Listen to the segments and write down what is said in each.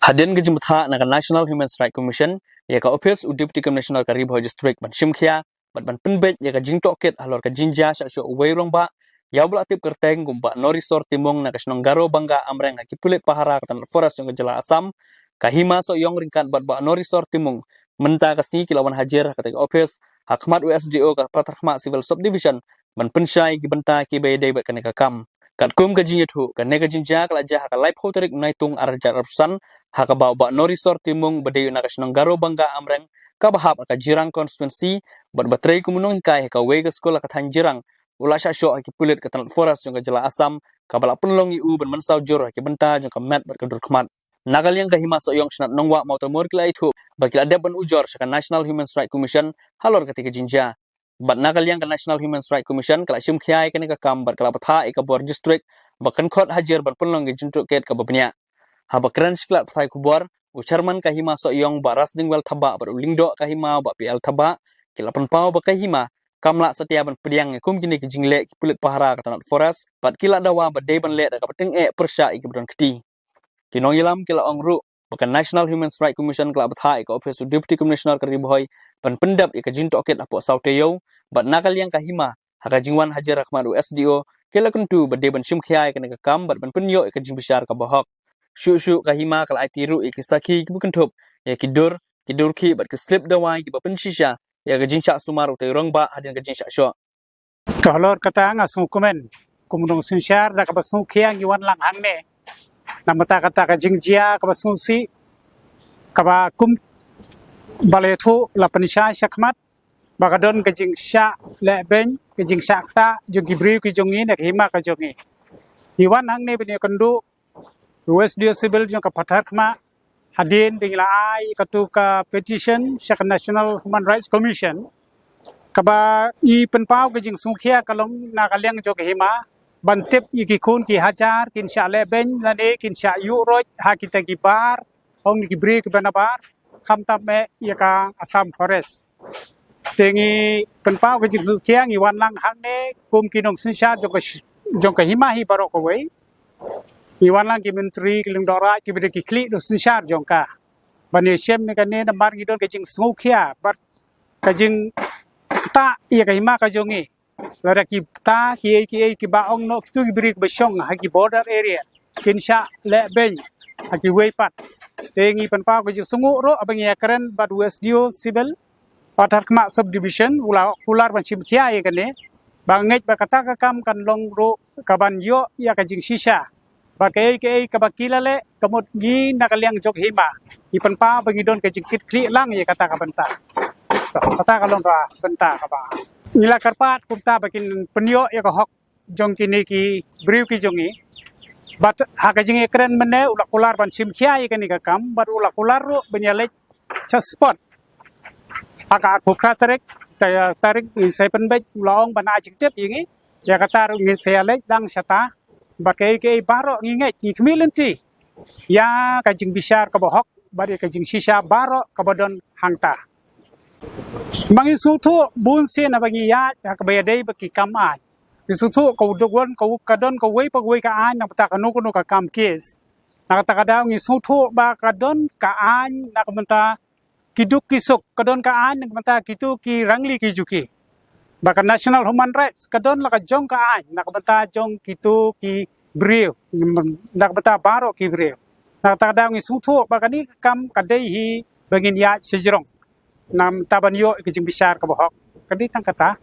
Hadian gejimtha na National Human Rights Commission ya ka office Deputy Commissioner ka Ribho District ban Shimkhia ban penbet ya ka jingtoket halor ka jinja sa syo wayrong ba ya bula tip kerteng gumba norisor timong na kasnong garo bangga amreng hakipulit pahara ka tan forest yung jala Asam kahima so yong ringkat ba norisor timong menta kasni kilawan hajer ka tag office hakmat USDO ka patrakhma civil subdivision ban pensyai ki benta ki bayday ba kaneka kam kat kum ka jinyatu ka nega jinja kala jah ka live hoterik naitung arjar arsan hakabau ba norisor timung badayu na kasnong garo bangga amreng kabahap ka jirang constituency bat batray kumunong hikay ka wega sekolah ka tanjirang ula sya syo ki pulit ka tan forest yung jala Asam kabala penlong iu ban mansau jor ki benta yung ka met bat ka durkhmat nagal yang kahima so yung snat nongwa mautamur kila itu bakil ada ban ujor sa National Human Rights Commission halor ketika jinja bat nagal yang ka National Human Rights Commission kala Shimkhia ka ka kam bat kala patha ka bor district bakan khot hajer ban penlong gi jintu ket ka babnya haba kran sklat pathai kubor ucharman kahima so yung baras dingwel thaba bar ulingdo kahima ba PL thaba kila penpau ba kahima kamla setia ban pediang kum kini ki jingle ki pulit pahara ka tanat forest bat kila dawa ba day ban le ka pating persya ki bron keti kinong ilam kila ongru bakan National Human Rights Commission kala bathai ka office Deputy Commissioner ka Ribhoy ban pendap ka jinto ket apo sauteyo bat nakal yang kahima haka jingwan hajar rahmat USDO kila kuntu ba day ban Shimkhia ka ka kam bat ban penyo ka jingbesar ka bahok syu kahima kala itiru ikisaki ki bukentup ya kidur ki bat ke slip dawai ki bapensisha ya gajing syak sumar utai rong ba hadin gajing syak syo Tolor kata ngasu komen kumudong sinsyar da kabasu khiang yuan lang hangne namata kata ka jingjia kabasu si kaba kum baletu la panisha syakmat bagadon gajing syak le ben gajing syak ta jogi bri ki jongi nek hima ka jongi yuan hangne bini kendu USDO civil jong ka pathakma hadin dingla ai katu ka petition sa National Human Rights Commission kaba i penpau ke jing Shimkhia kalong na kalyang jog hima bantip i ki kun ki hajar kin sha le ben lane kin sha yu roj ha kita ki bar ong ki bri ki banabar kham tap me ya ka Assam forest tengi penpau ke jing Shimkhia i wan lang hang ne kum kinong sinsha jog ka hima hi barok ko wei Iwan lang ki menteri ki lingdora ki bide ki klik do sinsyar jongka bani shem ne kan ne nambar gidon ke jing Shimkhia bar ka jing ta ia ka hima ka jongi lara ki ta ki baong no tu ki brik besong ha ki border area kinsha le ben ha ki weipat tengi penpa ko jing sungu ro abang ya keren bad USDO civil pathakma subdivision ular ban Shimkhia ye kan ne bangej ba kata ka kam kan long ro kaban yo ya ka jing shisha Bakai kabakila le kamut gi nakalyang jog hima ipan pa bangidon ke jikit kri lang ye kata ka benta to kata kalong ra benta ka ba nila karpat kumta bakin penyo ya ka hok jong kini ki briu ki jongi bat haka jing ekren mene ulak ular ban Shimkhia ye kani ka kam bat ulak ular ro benyale cha spot aka phukra tarik ni sai penbet long ban ajik tep yingi ya kata ru ngi seale dang syata Bakai baro nginget ki kemilenti ya kajing bisar ka bohok bari kajing shisha baro kabadon hangta mangi sutu bunsin abangi ya ka bayadai baki kamai sutu ko dogwon ko kadon ko wei pagwei ka an na pata kanu ka kam kes nakata kada ngi sutu ba kadon ka an nakmenta kiduk kisuk kadon ka an nakmenta kitu ki rangli ki juki Baka National Human Rights kadon la ka jong ka an nakbata jong kitu ki brio nakbata baro ki brio nakta ngi sutu baka ni kam kadai hi bangin ya sejrong nam taban yo ki jing bisar ka bohok kadi tang kata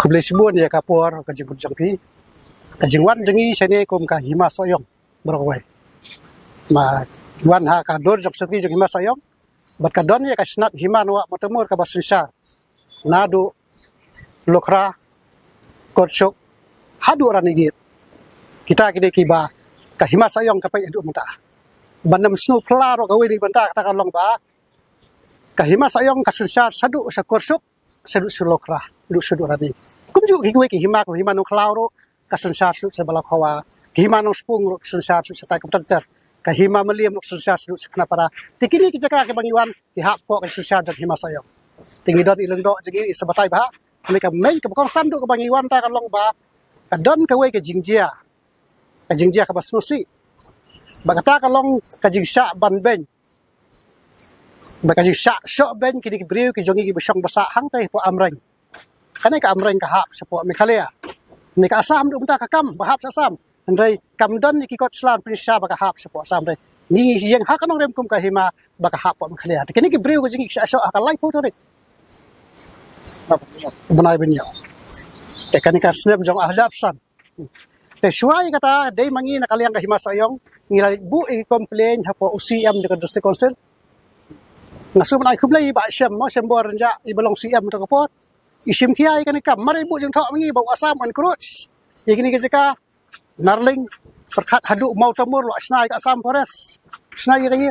khuble sibun ya kapor ka jing jangpi ka jing wan jangi sene kom ka hima soyong browai ma wan ha ka dor jok sepi jong hima soyong bat ka don ya ka snat hima no motamur ka basinsa nadu lokra korchok hadu ranigi kita kide kiba ka hima sayong ka pai adu mata banam snu plaro ka wi banta ta kan long ba ka hima sayong ka sensar sadu sa korchok sadu sulokra du sadu rani kumju ki hima ko hima no klauro ka sensar su sa bala khawa hima no spung sensar su sa ta komputer ka hima meliam no sensar su sa kana para tikini ki jakra ke bangiwan ki hak ko ka sensar dan hima sayong tingi dot ileng do jigi isabatai ba mereka main ke bokong sandu ke bangiwan ta kalong ba kadon ka we ke jingjia ka basnusi Bagata kalong kajing syak ban ben. Bakajing syak syok ben kini kibriu ki jongi ki besong basa hang teh po amreng. Kanai ka amreng ka hap sepo mekalia. Ni ka asam du mta ka kam bahap sasam. Andai kam don ni ki kot slan prinsya baka hap sepo asam deh. Ni yang hak kanong rem kum ka hima baka hap po mekalia. Kini kibriu ki jongi syak syok ka lai po to deh. Benai ben yo. Tekani ka snap jong ahzab san. Te suai kata dei mangi na kaliang ka hima sayong ngilai bu i komplain hapo UCM dekat district council. Nasu ban ai kublai ba syam mo syam bor ja i belong CM to kapot. Isim kiai kan kam mari bu jeng thok mangi bau asam an cruz. Ye kini ke jaka narling perkat hadu mau tamur lo snai ka asam forest. Snai ye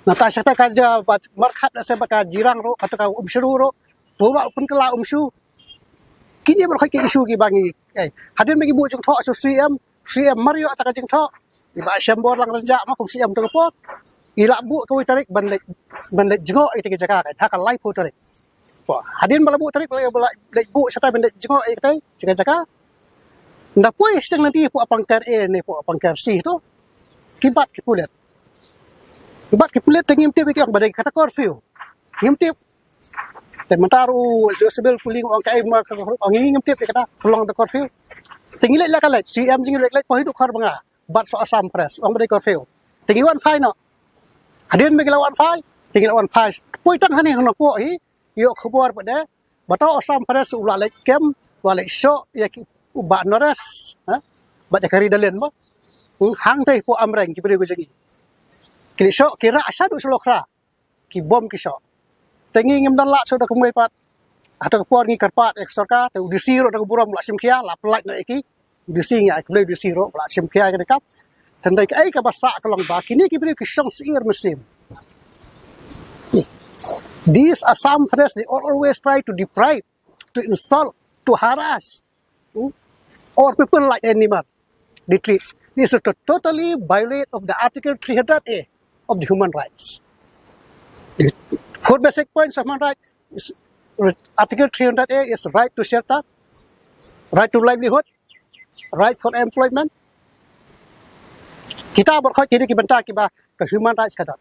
nata syata kaja bat markat se baka jirang ro atau ka umsuru ro. Bawa pun kala umsu. Kini berkhai ke isu ki bangi. Hadir bagi bu jeng thok so CM Mario ataka jeng thok. Iba syam bor lang renja ma kum CM to kapot. Ila bu kau tarik bandek jengok itu ke jaga kan hakal lai pu tarik. Wah, hadin bala bu tarik bala bu serta bandek jengok itu jaga. Ndak pun sedang nanti pu apangkar ni pu apangkar C tu. Kibat kipulet. Kibat kipulet tengim tip yang badai kata curfew. Ngim tip. Dan mentaru sebel puling orang kai ma ngim tip kata pulang the curfew. Tinggilet lah kalet CM jinglet po hidup khar banga. Bat so asam press orang badai curfew. Tinggiwan fine no. Hadin bagi lawan fai, tinggal lawan fai. Poi tang hani hono po hi, yo khabar pada batau asam pada ula lek kem, ula lek show ya ki uba nores, ha? Ba kari dalen mo. Hang teh po amreng ki beri gojegi. Ki show kira asadu selokra. Ki bom ki show. Tengi ngem dan lak sudah kemui pat. Atau kepor ngi karpat eksorka, te udisi ro dak buram lak sim kia, lap lak na iki. Udisi ngi ak beli udisi ro lak sim kia ke kap. Tandai ke ai ka basa kalong ba kini ki beri ki song seir musim. These Assam threats they always try to deprive, to insult, to harass, or people like animal. They treat this is to totally violate of the Article 300A of the human rights. The four basic points of human rights is Article 300A is right to shelter, right to livelihood, right for employment. Kita berkhot kini kibenta kiba ke human rights kata.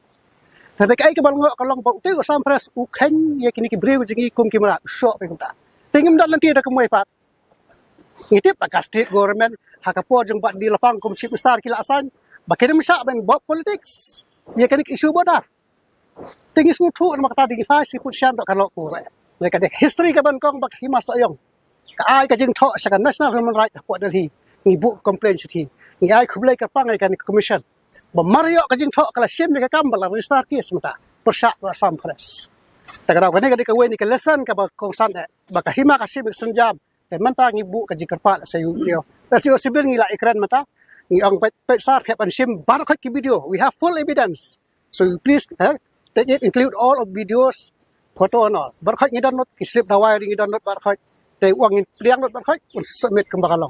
Tapi kai kebal ngok kalong bau tu Assam press ukhen ye kini kibreu jingi kum kimara sok pe kumta. Tingim dan nanti ada kemui pat. Ngitip ka state government hakapo jeng pat di lapang kum chief star kila asan. Bakirim syak ben bot politics. Ye kini isu bodar. Tingis ngutu nama kata digi fai si put syam dak kalok ko. Mereka de history ka ban kong bak himas ayong. Ka ai ka jeng thok saka national human right po Delhi. Ngibu complaint sithi. Ngi ai khublai ka pang ai kan commission. Bamario kajing thok kala sim ka kambal la restart kes mata persyak Assam press takara kene ka weni ka lesson ka ba kongsan ba ka hima ka sim senjam te manta ngibu ka jikar sa yu yo tasi osibil ngi la ikran mata ngi ang pe sar ke pan sim bar ka ki video we have full evidence so please take it include all of videos photo and all bar ka ngi download ki slip dawai ngi download bar ka te uang ngi priang bar ka submit ke bakalong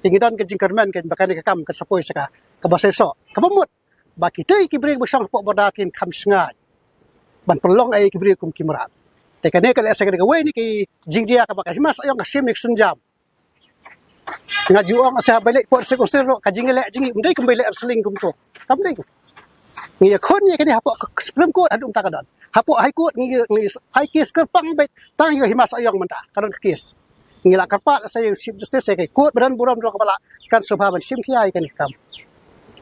ngi don ka jingkar men ke bakani ka kam ka sapoi saka kabaseso kabamut baki tei kibri besang pok bodakin kam sngai ban pelong ai kibri kum kimrat te kane kala sa ka we ni ki jingjia ka baka himas ayong ka simik sunjam ngajuang sa balik pok se konsero ka jingle jingi undai kum balik seling kum to kam dei ni khon ni kani hapok supreme court adung takadan hapok high court ni high case ka pang bet tang himas ayong menta kadon kes ngila karpat saya chief justice saya court badan buram do kepala kan subha ban sim kiai kan kam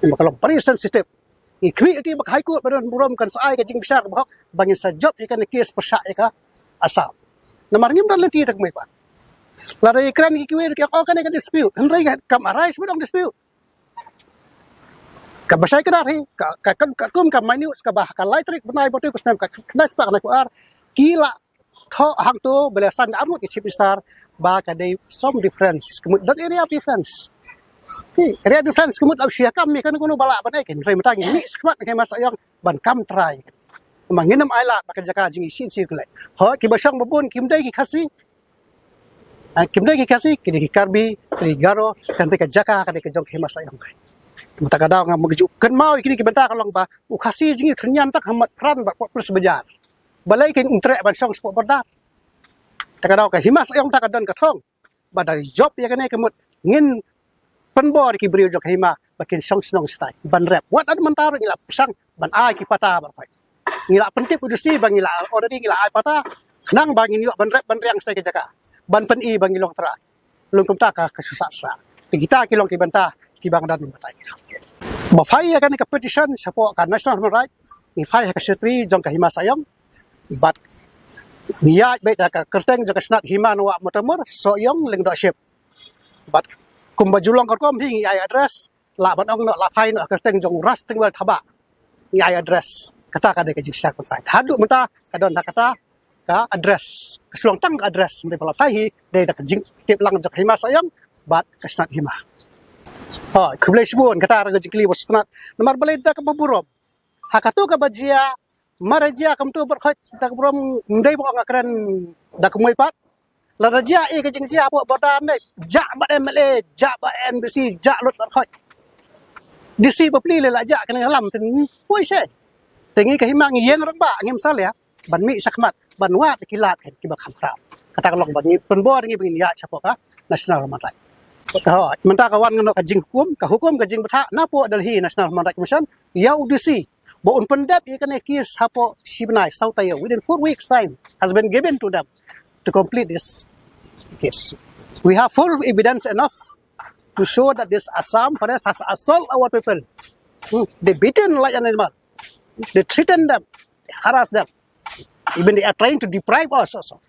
kalau paling sensitif ikwi ti bak high court badan buram kan sai ka jing besar bahok bangin sa job ikan kes persak ka asam namar ngim dan lenti tak mai pa la dai kran ikwi ki kan kan dispute henry kam arise bedong dispute ka basai ka dari ka kum ka minus ka bah ka lightrik benai botu ku snam ka knas pak na ku ar kila tho hang tu belasan amut ki chief star ba ka dai some difference kemud dan area difference area difference kemud au sia kam ni kan kuno bala banai kan rei matang ni skmat ke masa yang ban kam try manginam ailat ba ka jaka jing sin sin kulai ho ki basang babun kim dai ki khasi ki karbi ki garo kan te ka jaka ka jong ke masa yang kai mata kadang ngam meju kan mau kini ki benta kalong ba u khasi jing thnyan tak hamat pran ba plus bejar balai kin untrek ban song sport berdat takadau ka himas ayong takadan ka thong badai job ya kane kemut ngin penbor ki brio jok hima bakin song senong stai ban rep wat ad mentar ngila pusang ban ai ki pata bar pai ngila pentip udusi bang ngila already ngila ai pata nang bang ngila ban rep ban riang stai ke jaka ban pen i bang ngilong tra lung kum ta ka susah sa kita kilong ki banta ki bang dan batai ba fai kan ka petition support ka national human right ni fai ka setri jong ka hima sayong but niya be ta ka kerteng jong ka snat hima no wa motamur soyong leng do ship but kum bajulong kom hi ai address la ban ong no la phai no kerteng jong ras tingwal thaba ni ai address kata ka de ka jiksa ko sai hadu menta ka don da kata ka address kesulong tang ka address menta pala phai hi de da ka jing tip lang jong hima sayong but ka snat hima kublai sibun kata raga jikli wasnat nomor balai da ka baburom hakatu ka bajia marajia kam tu berkhot da ka burom ndai bo ngakran da ka moi pat la rajia e ka jingjia bo bodan ne ja ba MLA ja ba NBC ja lut berkhot disi bapli le la ja kan halam tin poi se tengi ka himang yen rang ba ngim sal ya ban mi sakmat ban wa kilat kan ki ba kham kra kata kalong ba ni penbo ngi bin ya chapoka national human right menta kawan ngono ka jing hukum ka jing betha na po Delhi National Human Rights Commission ya UDC bo un pendap ikan kis hapo sibnai sautayo within 4 weeks time has been given to them to complete this case. We have full evidence enough to show that this Assam forest has assault our people. They beaten like an animal. They threaten them, they harass them. Even they are trying to deprive us also.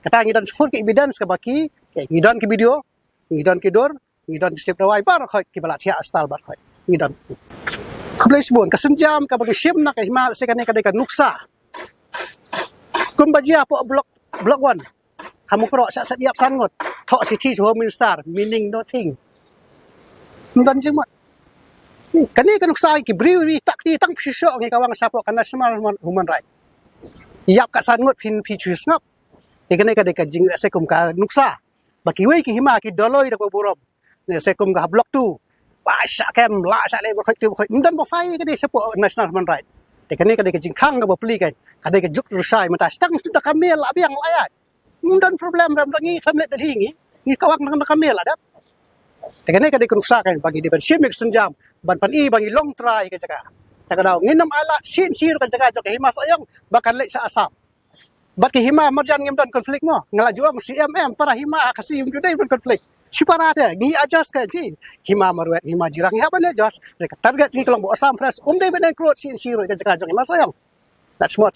Kata ngidan full evidence ka baki ngidan ki video ngidon kidor ngidon step dawai bar khoi ki bala thia astal bar khoi ngidon khublai sibon ka senjam ka bagi shim na ka himal se kan ka nuksa kum bajia po block 1 hamu pro sa sadiap sangot tho city home minister meaning nothing ndan jema kani ka nuksa ki briwi tak ti tang phisho ngi kawang sapo kan national human right yap ka sangot pin phi ngap ikane ka jing se kum ka nuksa baki wei ki hima ki doloi da burom ne se kum ga block 2 ba sha kem la sha le khoi tu khoi ndan bo fai ka de support national human right te kane ka de ka jingkhang ga bo pli ka de ka juk rusai mata stang sudah kamel la biang la ya ndan problem ram ngi khamle da hingi ni kawak nang kamel la da te kane ka de kun sa ka bagi di ban shimik senjam ban pan i bagi long try ka jaga ta ka daw nginam ala sin sir ka jaga ka hima sayong bakan le sa asam bat ki hima marjan ngem don konflik mo ngala juang CMM para hima kasi yung today pun konflik siparate ngi adjust ka fi hima marwet hima jirang ya ban adjust rek target ni kelong bo asam fresh dei ben krot sin siro ka jaga hima sayang that's what